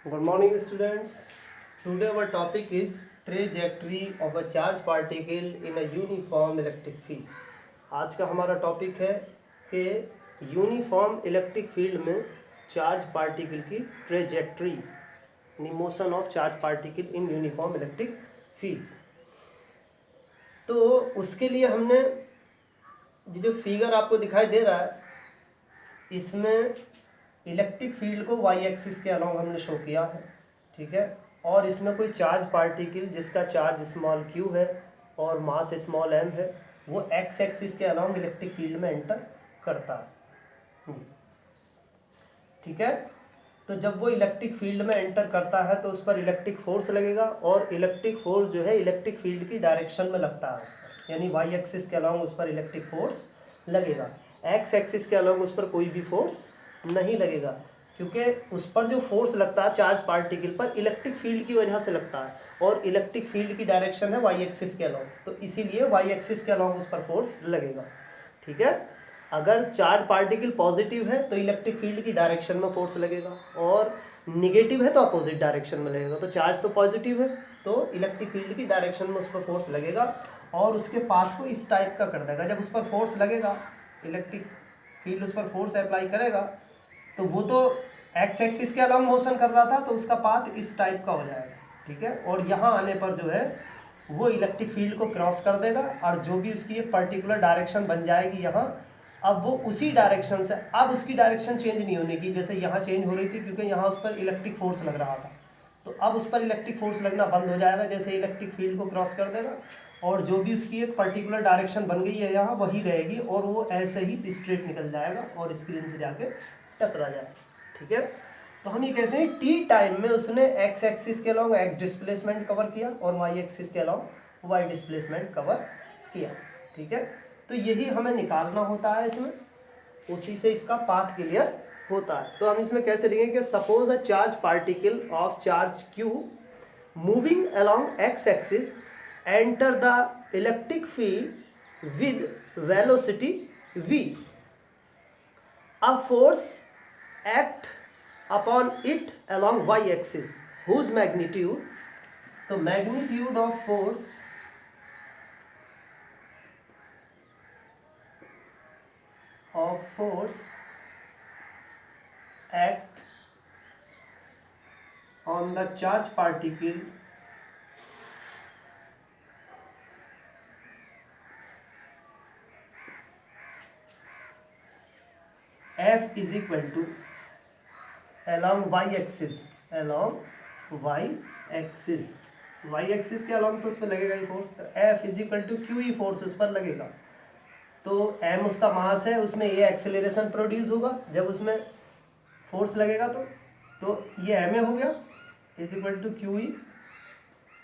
Good morning, students. Today our topic is trajectory of a charged particle in a uniform electric field. आज का हमारा topic है कि uniform electric field में charge particle की trajectory यानी motion of charge particle in uniform electric field. तो उसके लिए हमने ये जो फिगर आपको दिखाई दे रहा है इसमें इलेक्ट्रिक फील्ड को वाई एक्सिस के अलॉन्ग हमने शो किया है, ठीक है। और इसमें कोई चार्ज पार्टिकल जिसका चार्ज स्मॉल क्यू है और मास स्मॉल एम है वो एक्स एक्सिस के अलॉन्ग इलेक्ट्रिक फील्ड में एंटर करता है, ठीक है। तो जब वो इलेक्ट्रिक फील्ड में एंटर करता है तो उस पर इलेक्ट्रिक फोर्स लगेगा और इलेक्ट्रिक फोर्स जो है इलेक्ट्रिक फील्ड की डायरेक्शन में लगता है उस पर, यानी वाई एक्सिस के अलॉन्ग उस पर इलेक्ट्रिक फोर्स लगेगा। एक्स एक्सिस के अलॉन्ग उस पर कोई भी फोर्स नहीं लगेगा, क्योंकि उस पर जो फोर्स लगता है चार्ज पार्टिकल पर इलेक्ट्रिक फील्ड की वजह से लगता है और इलेक्ट्रिक फील्ड की डायरेक्शन है वाई एक्सिस के अलॉन्ग, तो इसीलिए वाई एक्सिस के अलॉन्ग उस पर फोर्स लगेगा, ठीक है। अगर चार्ज पार्टिकल पॉजिटिव है तो इलेक्ट्रिक फील्ड की डायरेक्शन में फोर्स लगेगा और निगेटिव है तो अपोजिट डायरेक्शन में लगेगा। तो चार्ज तो पॉजिटिव है तो इलेक्ट्रिक फील्ड की डायरेक्शन में उस पर फोर्स लगेगा और उसके पाथ को इस टाइप का कर देगा। जब उस पर फोर्स लगेगा, इलेक्ट्रिक फील्ड उस पर फोर्स अप्लाई करेगा तो वो तो एक्स एक्सिस के अलॉन्ग मोशन कर रहा था तो उसका पाथ इस टाइप का हो जाएगा, ठीक है। और यहाँ आने पर जो है वो इलेक्ट्रिक फील्ड को क्रॉस कर देगा और जो भी उसकी एक पर्टिकुलर डायरेक्शन बन जाएगी यहाँ, अब वो उसी डायरेक्शन से, अब उसकी डायरेक्शन चेंज नहीं होने की, जैसे यहाँ चेंज हो रही थी क्योंकि यहाँ उस पर इलेक्ट्रिक फोर्स लग रहा था, तो अब उस पर इलेक्ट्रिक फोर्स लगना बंद हो जाएगा जैसे इलेक्ट्रिक फील्ड को क्रॉस कर देगा और जो भी उसकी एक पर्टिकुलर डायरेक्शन बन गई है यहाँ वही रहेगी और वो ऐसे ही स्ट्रेट निकल जाएगा और स्क्रीन से जाके टकरा जाएगा, ठीक है। तो हम ये कहते हैं टी टाइम में उसने एक्स एक्सिस के अलॉन्ग एक्स डिस्प्लेसमेंट कवर किया और वाई एक्सिस के अलॉन्ग वाई डिस्प्लेसमेंट कवर किया, ठीक है। तो यही हमें निकालना होता है इसमें, उसी से इसका पाथ क्लियर होता है। तो हम इसमें कैसे लिखेंगे कि suppose a charge particle of charge Q moving along x axis enter the electric field with velocity v, a force act upon it along y axis whose magnitude, तो magnitude of force act on the charge particle F is equal to along y axis, along y axis, y axis के along तो उस पर लगेगा ही force, तो F is equal to Q E force उस पर लगेगा। तो m उसका मास है, उसमें ये एक्सेलरेशन प्रोड्यूस होगा जब उसमें फोर्स लगेगा तो ये m हो गया is equal to q E,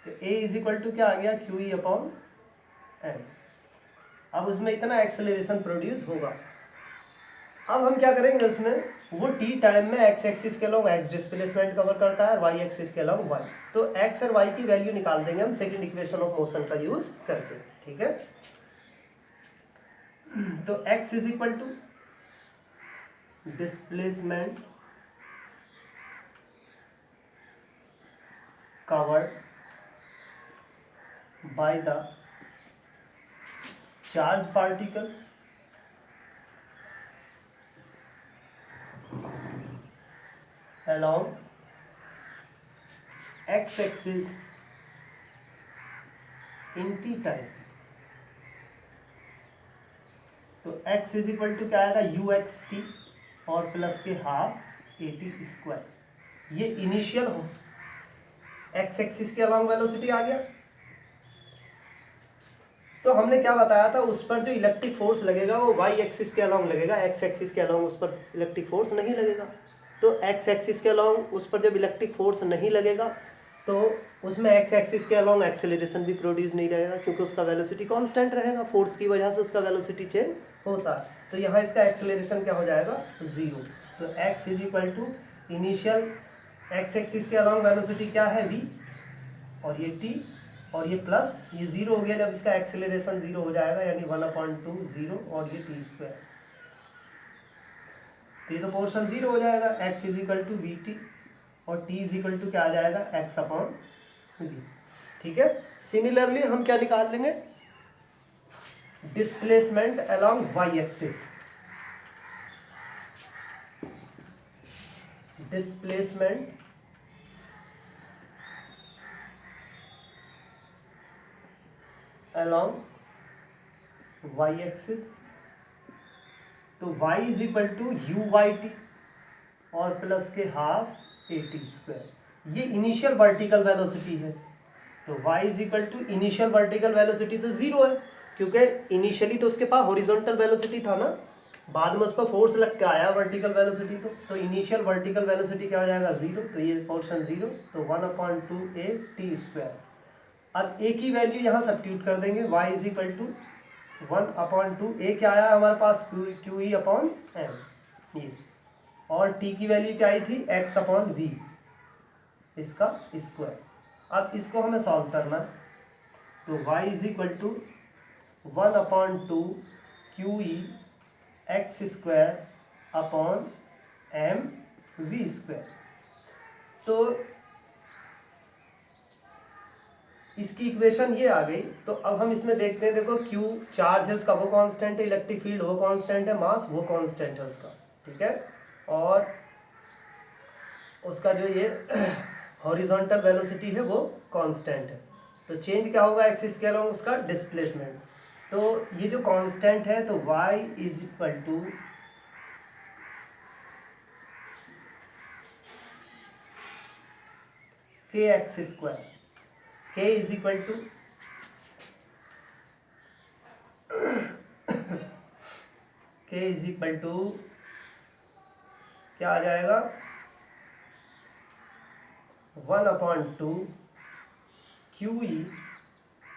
तो a इज इक्वल टू क्या आ गया क्यू ई अपॉन m। अब उसमें इतना एक्सेलरेशन प्रोड्यूस होगा। अब हम क्या करेंगे उसमें, वो टी टाइम में एक्स एक्सिस के अलॉन्ग एक्स डिस्प्लेसमेंट कवर करता है, वाई एक्सिस के अलॉन्ग वाई, तो एक्स और वाई की वैल्यू निकाल देंगे हम सेकंड इक्वेशन ऑफ मोशन का यूज करके, ठीक है। तो x is equal to displacement covered by the charge particle along x axis in t time। तो x इज इक्वल टू क्या आएगा यू एक्स टी और प्लस के हाफ ए टी स्क्वायर, ये इनिशियल हो एक्स एक्सिस के along velocity आ गया। तो हमने क्या बताया था, उस पर जो इलेक्ट्रिक फोर्स लगेगा वो वाई एक्सिस के अलॉन्ग लगेगा, एक्स एक्सिस के अलॉन्ग उस पर इलेक्ट्रिक फोर्स नहीं लगेगा। तो एक्स एक्सिस के अलॉन्ग उस पर जब इलेक्ट्रिक फोर्स नहीं लगेगा तो उसमें एक्स एक्सिस के अलॉन्ग एक्सेलरेशन भी प्रोड्यूस नहीं रहेगा क्योंकि उसका वेलोसिटी कांस्टेंट रहेगा, फोर्स की वजह से उसका वेलोसिटी चेंज होता है। तो यहाँ इसका एक्सेलरेशन क्या हो जाएगा जीरो। तो x is equal to initial x axis के अलॉन्ग वेलोसिटी क्या है v और ये t और ये प्लस ये जीरो हो गया, जब इसका एक्सेलरेशन जीरो हो जाएगा यानी 1/2 जीरो और ये टी स्क्वायर, तो ये तो पोर्शन जीरो हो जाएगा। x is equal to v t और t इज इक्वल टू क्या आ जाएगा x अपॉन v। ठीक है, सिमिलरली हम क्या निकाल लेंगे, displacement along y axis, displacement along y axis. तो y is equal to u y t और प्लस के हाफ ए टी स्क्वायर, ये इनिशियल वर्टिकल वेलोसिटी है। तो y is equal to initial vertical velocity तो जीरो है, क्योंकि initially तो उसके पास हॉरिजॉन्टल वेलोसिटी था ना, बाद में उस पर फोर्स लग के आया वर्टिकल वेलोसिटी को, तो इनिशियल वर्टिकल वेलोसिटी क्या हो जाएगा जीरो, तो ये पोर्शन जीरो, तो 1/2 ए टी स्क्वायर। अब ए की वैल्यू यहाँ सब्स्टिट्यूट कर देंगे, y is equal to 1/2 a क्या आया हमारे पास, क्यू ई अपॉन एम, ये, और t की वैल्यू क्या आई थी x अपॉन वी, इसका स्क्वायर। अब इसको हमें सॉल्व करना है, तो y is equal to 1/2 q e x square upon m v square. तो इसकी इक्वेशन ये आ गई। तो अब हम इसमें देखते हैं, देखो Q चार्ज है उसका, वो कांस्टेंट है, इलेक्ट्रिक फील्ड वो कांस्टेंट है, मास वो कांस्टेंट है उसका, ठीक है, और उसका जो ये हॉरिजॉन्टल वेलोसिटी है वो कांस्टेंट है। तो चेंज क्या होगा एक्स स्क्वायर और उसका डिस्प्लेसमेंट। तो ये जो कांस्टेंट है, तो y is equal to k x square, k is equal to k is equal to क्या आ जाएगा 1/2 q e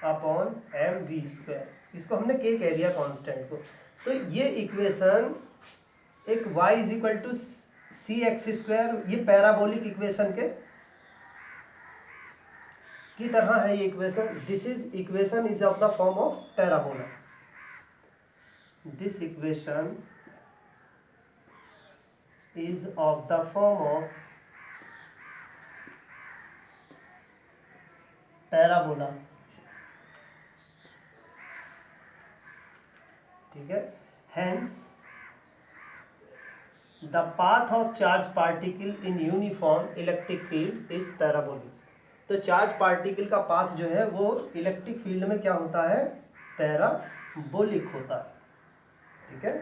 upon m v square. इसको हमने k कह दिया कांस्टेंट को। तो ये इक्वेशन एक y is equal to c x square, ये पैराबोलिक इक्वेशन के की तरह है ये equation. This is equation is of the form of parabola. This equation is of the form of parabola, ठीक है। Hence the path of charge particle in uniform electric field is parabolic। तो charge particle का path जो है वो electric field में क्या होता है, पैराबोलिक होता है, ठीक है।